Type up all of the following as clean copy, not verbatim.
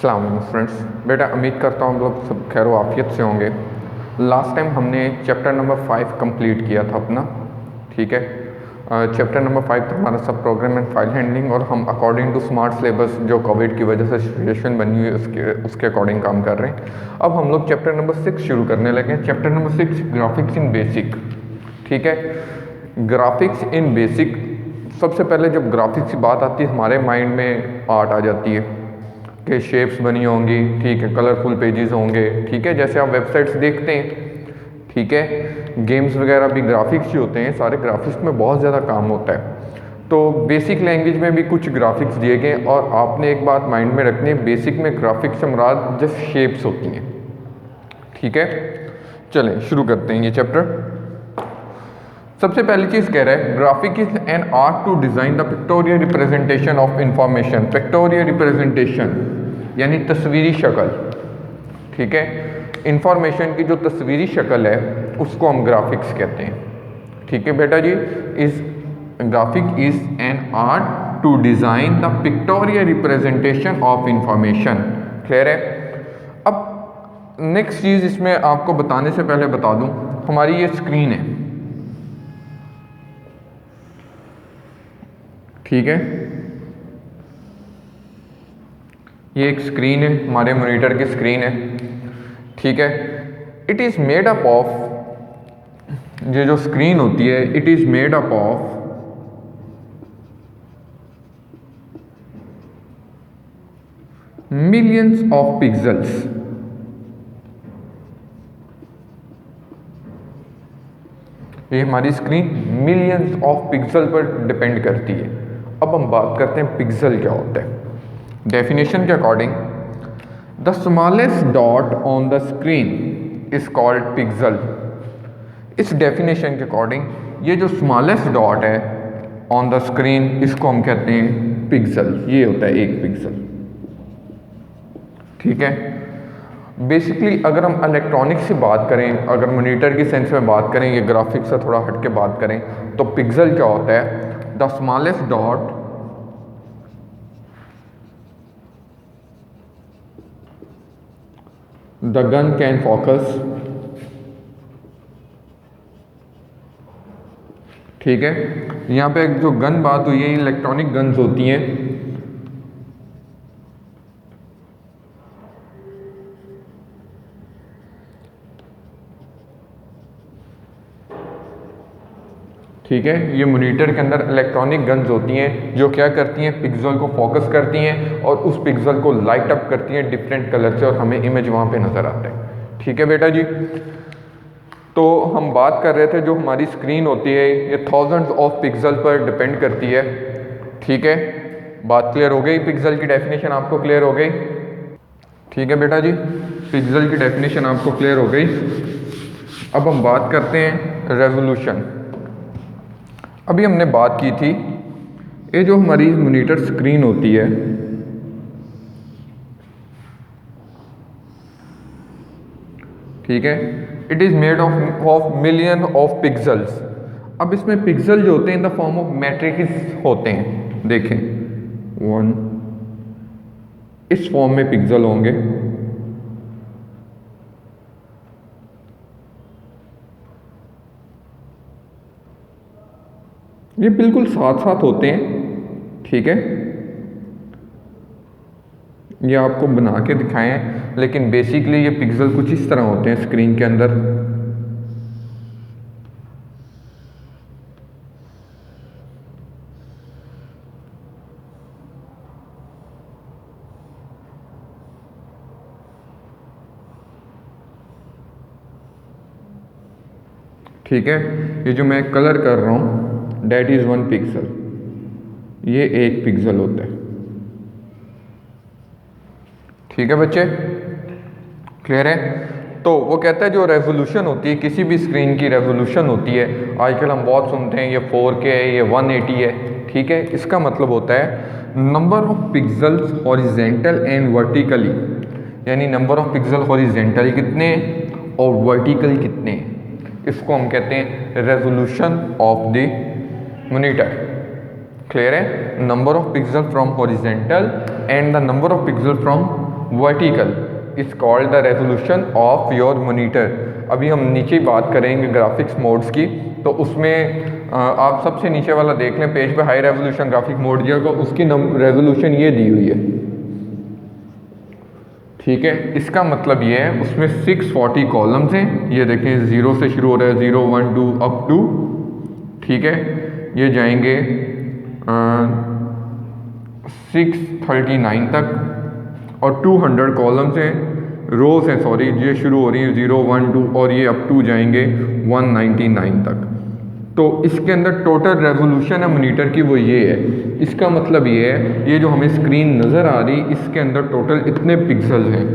अस्सलाम वालेकुम फ्रेंड्स। बेटा उम्मीद करता हूँ हम लोग सब खैर आफियत से होंगे। लास्ट टाइम हमने चैप्टर नंबर 5 कंप्लीट किया था अपना, ठीक है। चैप्टर नंबर 5 था हमारा सब प्रोग्राम एंड फाइल हैंडलिंग, और हम अकॉर्डिंग टू स्मार्ट सिलेबस जो कोविड की वजह से सिचुएशन बनी हुई है उसके अकॉर्डिंग काम कर रहे हैं। अब हम लोग चैप्टर नंबर 6 शुरू करने लगे हैं। Chapter number 6 graphics in basic, ठीक है। ग्राफिक्स इन बेसिक, सबसे पहले जब ग्राफिक्स की बात आती है हमारे माइंड में आर्ट आ जाती है कि शेप्स बनी होंगी, ठीक है, कलरफुल पेजेस होंगे, ठीक है, जैसे आप वेबसाइट्स देखते हैं, ठीक है। गेम्स वगैरह भी ग्राफिक्स ही होते हैं, सारे ग्राफिक्स में बहुत ज़्यादा काम होता है। तो बेसिक लैंग्वेज में भी कुछ ग्राफिक्स दिए गए, और आपने एक बात माइंड में रखनी है, बेसिक में ग्राफिक्स से मुराद जस्ट शेप्स होती हैं, ठीक है। चलें शुरू करते हैं ये चैप्टर। सबसे पहली चीज़ कह रहा है graphic is an art to design the pictorial representation of information. Pictorial representation यानी तस्वीरी शक्ल, ठीक है। इंफॉर्मेशन की जो तस्वीरी शक्ल है उसको हम ग्राफिक्स कहते हैं, ठीक है बेटा जी। Is graphic is an art to design the pictorial representation of information. Clear है। अब नेक्स्ट चीज़ इसमें आपको बताने से पहले बता दूं, हमारी ये स्क्रीन है, ठीक है। ये एक स्क्रीन है, हमारे मॉनिटर की स्क्रीन है, ठीक है। It is made up of, ये जो स्क्रीन होती है it is made up of millions of pixels. ये हमारी स्क्रीन मिलियंस ऑफ पिक्सल पर डिपेंड करती है। अब हम बात करते हैं पिक्सल क्या होता है। डेफिनेशन के according the smallest dot on the screen is called pixel. इस डेफिनेशन के अकॉर्डिंग ये जो स्मॉलेस्ट डॉट है ऑन द स्क्रीन इसको हम कहते हैं पिक्सल। ये होता है एक पिक्सल, ठीक है। बेसिकली अगर हम इलेक्ट्रॉनिक्स से बात करें, अगर मॉनिटर की सेंस में बात करें, ये ग्राफिक्स से थोड़ा हट के बात करें, तो पिक्सल क्या होता है, the smallest dot the gun can focus, ठीक है। यहाँ पे जो गन बात हुई है, इलेक्ट्रॉनिक गन्स होती हैं, ठीक है। ये मॉनिटर के अंदर इलेक्ट्रॉनिक गन्स होती हैं जो क्या करती हैं, पिक्सल को फोकस करती हैं और उस पिक्सल को लाइट अप करती हैं डिफरेंट कलर से, और हमें इमेज वहाँ पे नज़र आता है, ठीक है बेटा जी। तो हम बात कर रहे थे जो हमारी स्क्रीन होती है ये थाउजेंड्स ऑफ पिक्सल पर डिपेंड करती है, ठीक है। बात क्लियर हो गई, पिक्सल की डेफिनेशन आपको क्लियर हो गई, ठीक है बेटा जी। पिक्सल की डेफिनेशन आपको क्लियर हो गई। अब हम बात करते हैं रेजोल्यूशन। अभी हमने बात की थी ये जो हमारी मॉनिटर स्क्रीन होती है, ठीक है, it is made of million of pixels. अब इसमें पिक्सल जो होते हैं in the form of matrix होते हैं, देखें 1 इस फॉर्म में पिक्सल होंगे, ये बिल्कुल साथ साथ होते हैं, ठीक है। ये आपको बना के दिखाएं, लेकिन बेसिकली ये पिक्सल कुछ इस तरह होते हैं स्क्रीन के अंदर, ठीक है। ये जो मैं कलर कर रहा हूँ डेट इज़ 1 पिक्सल, ये 1 पिक्सल होता है, ठीक है बच्चे, क्लियर है। तो वो कहता है जो रेजोल्यूशन होती है किसी भी स्क्रीन की, रेजोल्यूशन होती है, आजकल हम बहुत सुनते हैं ये 4K है, ये 180 है, ठीक है। इसका मतलब होता है number of pixels horizontal and vertically, यानी नंबर ऑफ पिक्सल हॉरिजेंटल कितने और वर्टिकल कितने, इसको हम कहते हैं resolution of the monitor, clear है। Number of pixel from horizontal and the number of pixel from vertical is called the resolution of your monitor. अभी हम नीचे बात करेंगे ग्राफिक्स मोड्स की, तो उसमें आप सबसे नीचे वाला देख लें पेज पे, हाई रेजोल्यूशन ग्राफिक मोड दिया होगा, उसकी रेजोल्यूशन ये दी हुई है, ठीक है। इसका मतलब ये है उसमें 640 कॉलम्स हैं, ये देखें 0 से शुरू हो रहा है, 0 1 2 अप टू, ठीक है, ये जाएंगे 639 तक, और 200 कॉलम्स हैं, रोज हैं सॉरी, ये शुरू हो रही है 0 1 2 और ये अप टू जाएंगे 199 तक। तो इसके अंदर टोटल रेवोल्यूशन है मॉनिटर की वो ये है। इसका मतलब ये है, ये जो हमें स्क्रीन नज़र आ रही इसके अंदर टोटल इतने पिक्सल हैं,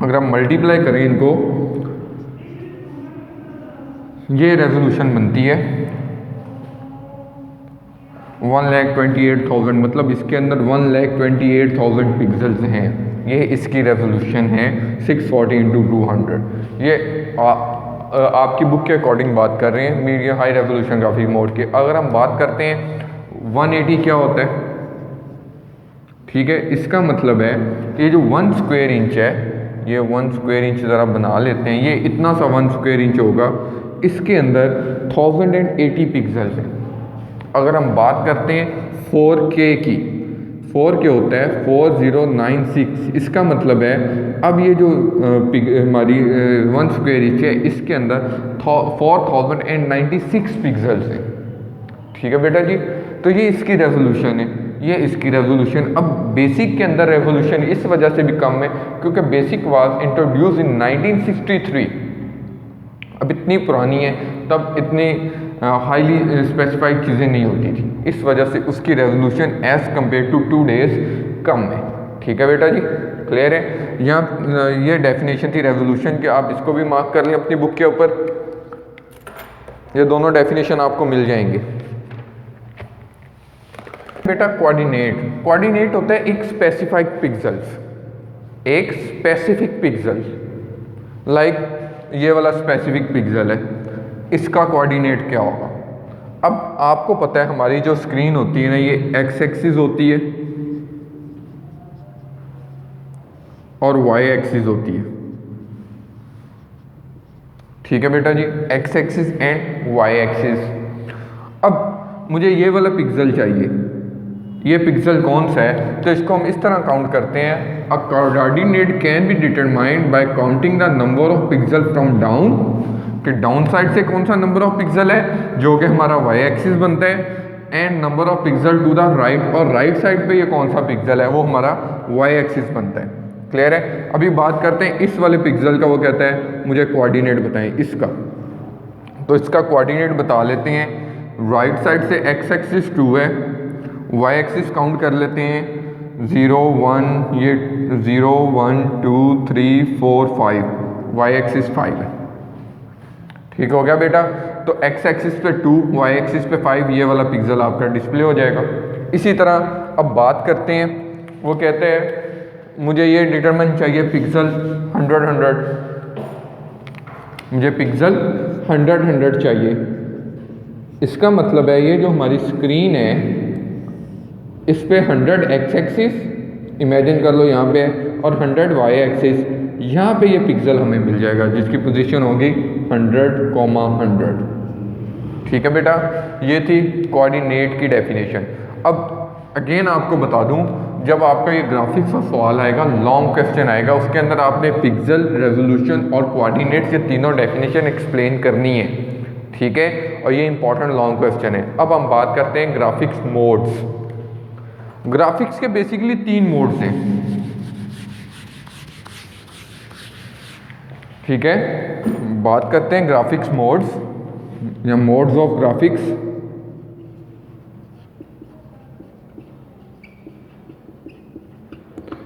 अगर आप मल्टीप्लाई करें इनको, ये रेवोल्यूशन बनती है 1,28,000, मतलब इसके अंदर 1,28,000 पिक्सल्स हैं। ये इसकी रेजोल्यूशन है 640x200। ये आपकी बुक के अकॉर्डिंग बात कर रहे हैं medium high resolution graphic mode की। अगर हम बात करते हैं 180 क्या होता है, ठीक है, इसका मतलब है ये जो 1 स्क्वायर इंच है, ये 1 स्क्वायर इंच ज़रा बना लेते हैं, ये इतना सा 1 स्क्वायर इंच होगा, इसके अंदर 1080 पिक्सल्स हैं। अगर हम बात करते हैं 4K की, 4K होता है 4096, इसका मतलब है अब ये जो हमारी 1 स्क्वायर इंच है इसके अंदर 4096 पिक्सल्स हैं, ठीक है बेटा जी। तो ये इसकी रेजोल्यूशन है, ये इसकी रेजोल्यूशन। अब बेसिक के अंदर रेजोल्यूशन इस वजह से भी कम है क्योंकि बेसिक वाज इंट्रोड्यूस इन 1963, अब इतनी पुरानी है, तब इतनी हाईली स्पेसिफाइड चीज़ें नहीं होती थी, इस वजह से उसकी resolution as compare to today's कम है, ठीक है बेटा जी, क्लियर है। यहाँ ये डेफिनेशन थी रेजोल्यूशन की, आप इसको भी मार्क कर लें अपनी बुक के ऊपर, ये दोनों डेफिनेशन आपको मिल जाएंगे। बेटा कोऑर्डिनेट, कोऑर्डिनेट होता है एक स्पेसिफाइड पिक्सल्स, एक स्पेसिफिक पिक्सल, लाइक ये वाला स्पेसिफिक पिक्सल है, इसका कोऑर्डिनेट क्या होगा। अब आपको पता है हमारी जो स्क्रीन होती है ना, ये एक्स एक्सिस होती है और वाई एक्सिस होती है, ठीक है बेटा जी, X axis and Y axis. अब मुझे ये वाला पिक्सल चाहिए, ये पिक्सल कौन सा है, तो इसको हम इस तरह काउंट करते हैं, अ coordinate can be determined by counting the number of pixel from down, कि डाउन साइड से कौन सा नंबर ऑफ पिक्सल है जो कि हमारा वाई एक्सिस बनता है, and number of pixel to the right, और राइट साइड पे ये कौन सा पिक्सल है वो हमारा वाई एक्सिस बनता है, क्लियर है। अभी बात करते हैं इस वाले पिक्सल का, वो कहता है मुझे कोऑर्डिनेट बताएं इसका, तो इसका कोऑर्डिनेट बता लेते हैं, राइट साइड से एक्स एक्सिस 2 है, वाई एक्सिस काउंट कर लेते हैं 0 1, ये 0 1 2 3 4 5, वाई एक्सिस 5 है, ठीक हो गया बेटा। तो एक्स एक्सिस पे 2, वाई एक्सिस पे 5, ये वाला पिक्सल आपका डिस्प्ले हो जाएगा। इसी तरह अब बात करते हैं, वो कहते हैं मुझे ये डिटरमिन चाहिए पिक्सल 100, मुझे पिक्सल 100 चाहिए। इसका मतलब है ये जो हमारी स्क्रीन है इस पे 100 एक्स एक्सिस इमेजिन कर लो यहाँ पे, और 100 वाई एक्सिस, यहाँ पे ये पिक्सल हमें मिल जाएगा जिसकी पोजीशन होगी 100,100, ठीक है बेटा। ये थी कोऑर्डिनेट की डेफिनेशन। अब अगेन आपको बता दूं, जब आपका ये ग्राफिक्स का सवाल आएगा, लॉन्ग क्वेश्चन आएगा, उसके अंदर आपने पिक्सल, रेजोल्यूशन और कोऑर्डिनेट्स, ये तीनों डेफिनेशन एक्सप्लेन करनी है, ठीक है, और ये इंपॉर्टेंट लॉन्ग क्वेश्चन है। अब हम बात करते हैं ग्राफिक्स मोड्स। ग्राफिक्स के बेसिकली 3 मोड्स हैं, ठीक है। बात करते हैं ग्राफिक्स मोड्स या modes of graphics.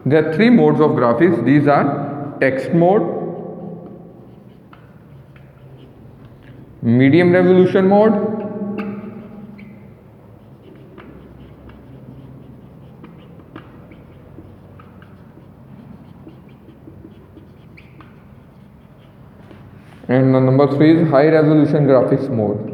There are 3 modes of graphics. These are text mode, medium resolution mode, and number 3 is high resolution graphics mode.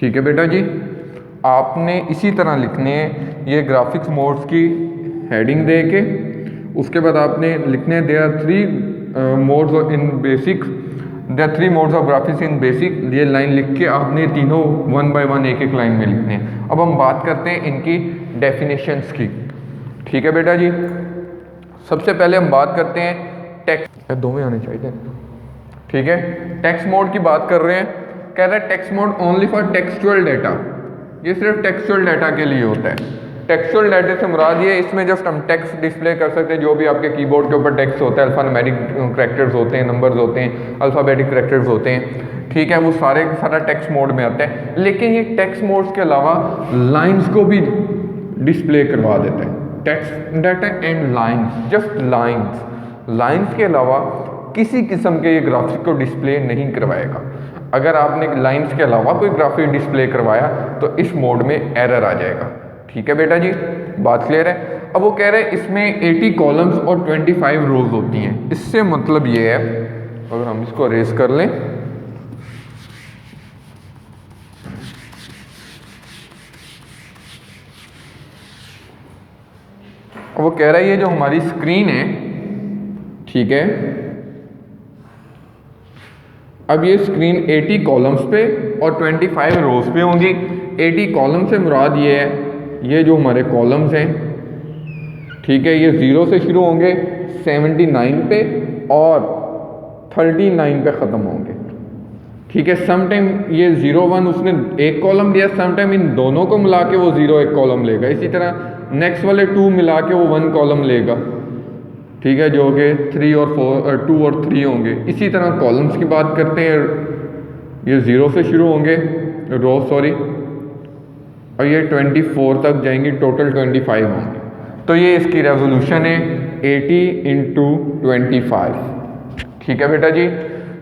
ठीक है बेटा जी, आपने इसी तरह लिखने हैं ये ग्राफिक्स मोड्स की हेडिंग दे के, उसके बाद आपने लिखने हैं there are 3 modes in basic, there are 3 modes of graphics in basic. ये लाइन लिख के आपने तीनों 1 बाय 1 एक एक लाइन में लिखने हैं। अब हम बात करते हैं इनकी डेफिनेशंस की। ठीक है बेटा जी, सबसे पहले हम बात करते हैं टेक्स्ट, दो में आने चाहिए। ठीक है, टेक्स्ट मोड की बात कर रहे हैं। कह रहा है text mode only for textual data, ये सिर्फ टेक्सचुअल डाटा के लिए होता है। टेक्सचुअल डाटा से मुराद ये, इसमें जस्ट हम टेक्स्ट डिस्प्ले कर सकते हैं, जो भी आपके कीबोर्ड के ऊपर टेक्स्ट होता है, अल्फान्यूमेरिक कैरेक्टर्स होते हैं, नंबर्स होते हैं, अल्फ़ाबेटिक कैरेक्टर्स होते हैं। ठीक है, वो सारा टेक्स्ट मोड में आता है। लेकिन ये टेक्स्ट मोड्स के अलावा लाइन्स को भी डिस्प्ले करवा देता है। Text data and lines, just lines के अलावा किसी किस्म के ये ग्राफिक को डिस्प्ले नहीं करवाएगा। अगर आपने लाइन्स के अलावा कोई ग्राफिक डिस्प्ले करवाया तो इस मोड में एरर आ जाएगा। ठीक है बेटा जी, बात क्लियर है। अब वो कह रहे हैं इसमें 80 कॉलम्स और 25 रोज होती हैं। इससे मतलब ये है, अगर हम इसको रेज कर लें, वो कह रहा है ये जो हमारी स्क्रीन है, ठीक है, अब ये स्क्रीन 80 कॉलम्स पे और 25 रोज पे होंगी। 80 कॉलम से मुराद ये है, ये जो हमारे कॉलम्स हैं, ठीक है, ये 0 से शुरू होंगे 79 पे और 39 पे ख़त्म होंगे। ठीक है, समटाइम ये 0 1 उसने एक कॉलम दिया, समटाइम इन दोनों को मिला के वो 0 एक कॉलम लेगा। इसी तरह नेक्स्ट वाले 2 मिला के वो 1 कॉलम लेगा। ठीक है, जो कि 3 और 4 2 और 3 होंगे। इसी तरह कॉलम्स की बात करते हैं, ये 0 से शुरू होंगे रो सॉरी, और ये 24 तक जाएंगे, टोटल 25 होंगे। तो ये इसकी रेजोल्यूशन है 80 × 25। ठीक है बेटा जी,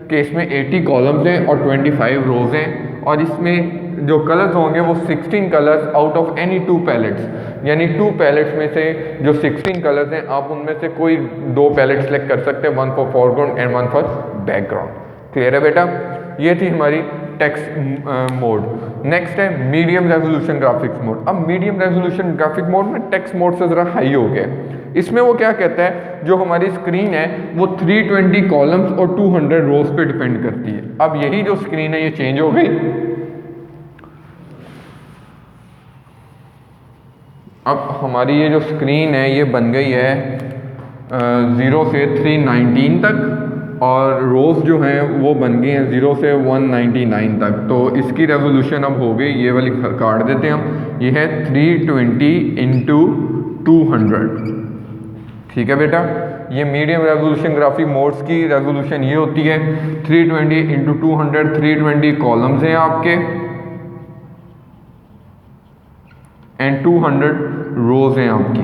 कि इसमें 80 कॉलम्स हैं और 25 रोज हैं, और इसमें जो कलर्स होंगे वो 16 colours out of any 2 palettes, यानी 2 पैलेट्स में से जो 16 कलर्स हैं आप उनमें से कोई 2 पैलेट सेलेक्ट कर सकते हैं, 1 for foreground and 1 for background. Clear है बेटा, ये थी हमारी टेक्स्ट मोड। नेक्स्ट है मीडियम रेजोल्यूशन ग्राफिक्स मोड। अब मीडियम रेजोल्यूशन ग्राफिक मोड में टेक्स्ट मोड से ज़रा हाई हो गया। इसमें वो क्या कहता है, जो हमारी स्क्रीन है वो 320 कॉलम्स और 200 रोज पे डिपेंड करती है। अब यही जो स्क्रीन है ये चेंज हो गई। अब हमारी ये जो स्क्रीन है ये बन गई है 0 से 319 तक, और रोज जो हैं वो बन गई हैं 0 से 199 तक। तो इसकी रेजोल्यूशन अब हो गई, ये वाली काट देते हैं हम, ये है 320 × 200। ठीक है बेटा, ये मीडियम रेजोल्यूशन ग्राफिक मोड्स की रेजोल्यूशन ये होती है 320 × 200। 320 कॉलम्स हैं आपके एंड 200 रोज हैं आपकी।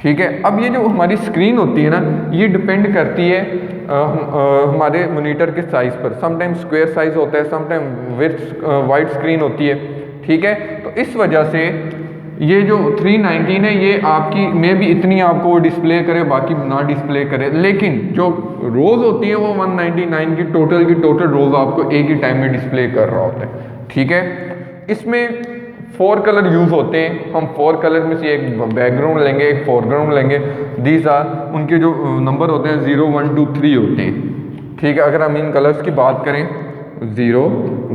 ठीक है, अब ये जो हमारी स्क्रीन होती है ना, ये डिपेंड करती है हमारे मॉनिटर के साइज़ पर। समटाइम स्क्वायर साइज़ होता है, समटाइम विड्थ वाइड स्क्रीन होती है। ठीक है, तो इस वजह से ये जो 319 है ये आपकी में भी इतनी आपको डिस्प्ले करे, बाकी ना डिस्प्ले करे, लेकिन जो रोज़ होती है वो 199 की टोटल रोज़ आपको एक ही टाइम में डिस्प्ले कर रहा होता है। ठीक है, इसमें 4 कलर यूज़ होते हैं। हम 4 कलर में से एक बैकग्राउंड लेंगे, एक फोरग्राउंड लेंगे। दीज आर उनके जो नंबर होते हैं 0 1 2 3 होते हैं। ठीक है, अगर हम इन कलर्स की बात करें 0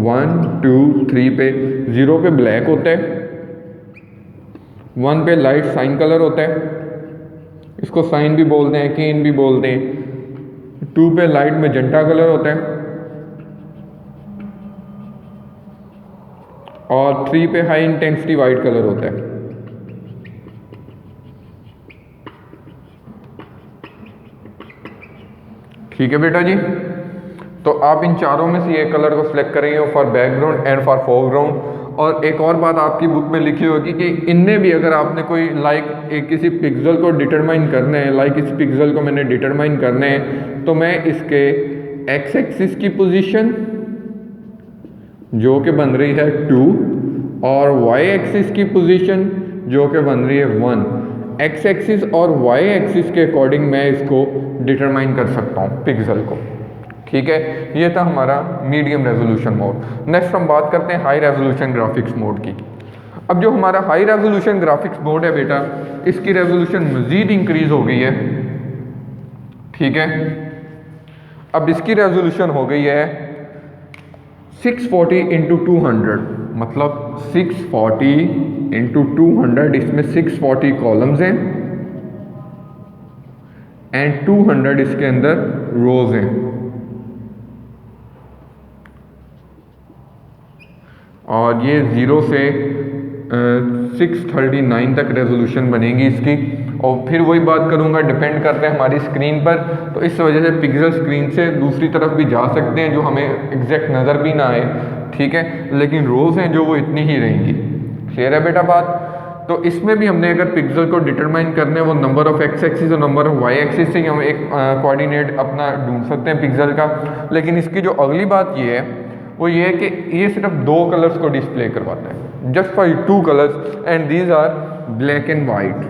1 2 3 पे 0 पे ब्लैक होता है, 1 पे लाइट साइन कलर होता है, इसको साइन भी बोलते हैं, कीन भी बोलते हैं। 2 पे लाइट मैजेंटा कलर होता है, और 3 पे हाई इंटेंसिटी वाइट कलर होता है। ठीक है बेटा जी, तो आप इन चारों में से एक कलर को सिलेक्ट करेंगे for background and for foreground. और एक और बात आपकी बुक में लिखी होगी कि इनमें भी अगर आपने कोई एक किसी पिक्सल को डिटरमाइन करना है, इस पिक्सल को मैंने डिटरमाइन करना है, तो मैं इसके एक्स एक्सिस की पोजीशन जो कि बन रही है 2 और वाई एक्सिस की पोजीशन जो कि बन रही है 1, एक्स एक्सिस और वाई एक्सिस के अकॉर्डिंग मैं इसको डिटरमाइन कर सकता हूँ पिक्सल को। ठीक है, ये था हमारा मीडियम रेजोल्यूशन मोड। नेक्स्ट हम बात करते हैं हाई रेजोल्यूशन ग्राफिक्स मोड की। अब जो हमारा हाई रेजोल्यूशन ग्राफिक्स मोड है बेटा, इसकी रेजोल्यूशन मज़ीद इंक्रीज़ हो गई है। ठीक है, अब इसकी रेजोल्यूशन हो गई है 640 इंटू 200, मतलब 640 इंटू 200, इसमें 640 कॉलम्स हैं एंड 200 इसके अंदर रोज हैं। और ये 0 से 639 तक रेजोल्यूशन बनेगी इसकी। और फिर वही बात करूँगा, डिपेंड करते हैं हमारी स्क्रीन पर, तो इस वजह से पिक्सल स्क्रीन से दूसरी तरफ भी जा सकते हैं जो हमें एग्जैक्ट नज़र भी ना आए। ठीक है, लेकिन रोज़ हैं जो वो इतनी ही रहेंगी। क्लियर है बेटा बात? तो इसमें भी हमने अगर पिक्सल को डिटरमाइन करने वो नंबर ऑफ एक्स एक्सिस और नंबर ऑफ वाई एक्सिस से ही हम एक कोऑर्डिनेट अपना ढूंढ सकते हैं पिक्सल का। लेकिन इसकी जो अगली बात ये है वो ये है कि ये सिर्फ 2 कलर्स को डिस्प्ले करवाता है, just for 2 colours, and these are black and white.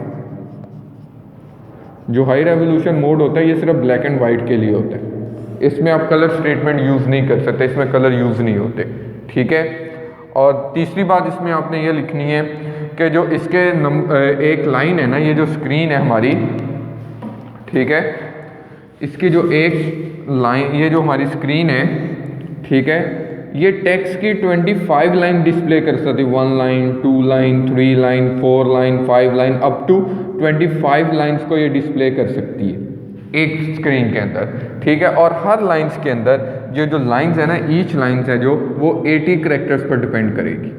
जो हाई रेवोल्यूशन मोड होता है ये सिर्फ ब्लैक एंड वाइट के लिए होता है, इसमें आप कलर स्टेटमेंट यूज़ नहीं कर सकते, इसमें कलर यूज़ नहीं होते। ठीक है, और तीसरी बात इसमें आपने ये लिखनी है कि जो इसके एक लाइन है ना, ये जो स्क्रीन है हमारी, ठीक है, इसकी जो एक लाइन, ये जो हमारी स्क्रीन है, ठीक है, ये टेक्स्ट की 25 लाइन डिस्प्ले कर सकती है। 1 line, 2 line, 3 line, 4 line, 5 line, up to 25 lines को ये डिस्प्ले कर सकती है एक स्क्रीन के अंदर। ठीक है, और हर लाइन्स के अंदर ये जो लाइन्स है ना, ईच लाइन्स है जो वो 80 करेक्टर्स पर डिपेंड करेगी।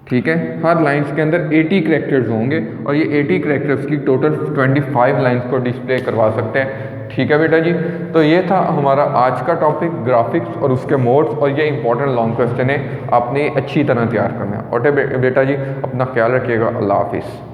ठीक है, हर लाइन्स के अंदर 80 करेक्टर्स होंगे और ये 80 करेक्टर्स की टोटल 25 लाइन्स को डिस्प्ले करवा सकते हैं। ठीक है बेटा जी, तो ये था हमारा आज का टॉपिक ग्राफिक्स और उसके मोड्स, और ये इंपॉर्टेंट लॉन्ग क्वेश्चन है, आपने अच्छी तरह तैयार करना है। ओके बेटा जी, अपना ख्याल रखिएगा। अल्लाह हाफिज़।